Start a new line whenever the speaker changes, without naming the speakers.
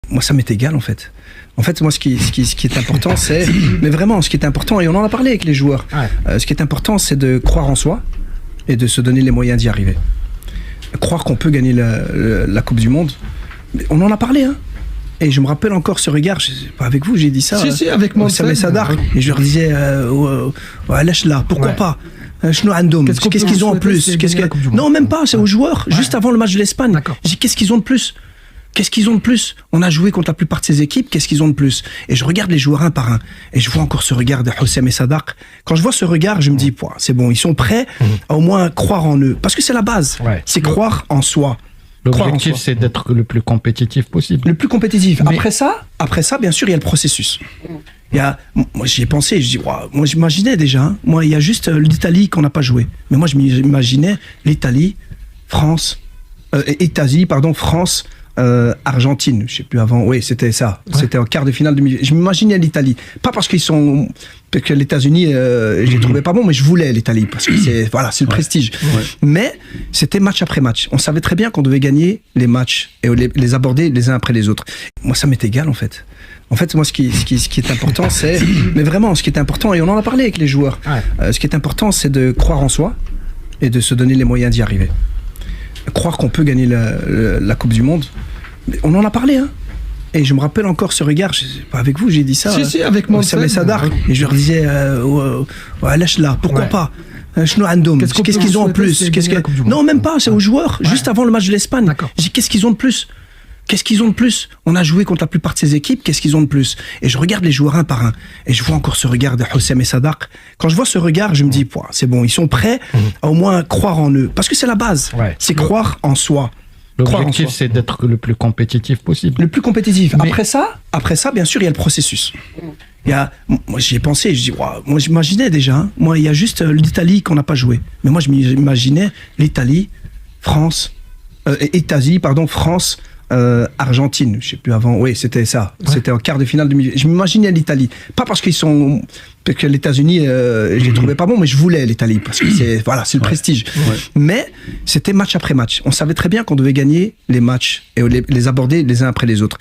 moi, ça m'est égal, en fait. En fait, moi, ce qui est important, c'est... Mais vraiment, ce qui est important, et on en a parlé avec les joueurs, ce qui est important, c'est de croire en soi et de se donner les moyens d'y arriver. Croire qu'on peut gagner la Coupe du Monde, on en a parlé, hein. Et je me rappelle encore ce regard, pas avec vous, j'ai dit ça.
Si, avec moi.
Sam et Sadar, et je leur disais, lâche-la, pourquoi pas? Qu'est-ce qu'ils ont en plus? Non, même pas, c'est aux joueurs, juste avant le match de l'Espagne. J'ai dit, qu'est-ce qu'ils ont de plus? Qu'est-ce qu'ils ont de plus? On a joué contre la plupart de ces équipes, qu'est-ce qu'ils ont de plus? Et je regarde les joueurs un par un, et je vois encore ce regard de Houssem et Sadar. Quand je vois ce regard, je me dis, c'est bon, ils sont prêts à au moins croire en eux. Parce que c'est la base, c'est croire en soi.
L'objectif, c'est d'être le plus compétitif possible.
Le plus compétitif. Mais... Après ça, bien sûr, il y a le processus. Moi, j'y ai pensé, je dis, moi, j'imaginais déjà, hein, moi, il y a juste l'Italie qu'on n'a pas joué. Mais moi, je m'imaginais l'Italie, France, France, Argentine, je sais plus avant, oui, c'était ça. C'était en quart de finale je m'imaginais l'Italie. Pas parce que les États-Unis, je les trouvais pas bons, mais je voulais l'Italie parce que c'est le prestige. Mais c'était match après match. On savait très bien qu'on devait gagner les matchs et les aborder les uns après les autres. Moi, ça m'est égal, en fait. En fait, moi, ce qui est important, c'est... Mais vraiment, ce qui est important, et on en a parlé avec les joueurs, ce qui est important, c'est de croire en soi et de se donner les moyens d'y arriver. Croire qu'on peut gagner la Coupe du Monde, on en a parlé, hein. Et je me rappelle encore ce regard, pas avec vous, j'ai dit ça.
Si, avec moi.
Sam et Sadar, et je leur disais, lâche-la, pourquoi pas? Qu'est-ce qu'ils ont en plus? Non, même pas, c'est aux joueurs, juste avant le match de l'Espagne. J'ai dit, qu'est-ce qu'ils ont de plus? Qu'est-ce qu'ils ont de plus? On a joué contre la plupart de ces équipes, qu'est-ce qu'ils ont de plus? Et je regarde les joueurs un par un, et je vois encore ce regard de Houssem et Sadar. Quand je vois ce regard, je me dis, c'est bon, ils sont prêts à au moins croire en eux. Parce que c'est la base, c'est croire en soi.
L'objectif, c'est d'être le plus compétitif possible.
Le plus compétitif. Mais... Après ça, bien sûr, il y a le processus. Moi, j'y ai pensé, je dis, moi, j'imaginais déjà, hein, moi, il y a juste l'Italie qu'on n'a pas joué. Mais moi, je m'imaginais l'Italie, France, France, Argentine, je sais plus avant, oui, c'était ça. C'était en quart de finale je m'imaginais l'Italie. Pas parce que les États-Unis, je les trouvais pas bons, mais je voulais l'Italie parce que c'est le prestige. Mais c'était match après match. On savait très bien qu'on devait gagner les matchs et les aborder les uns après les autres.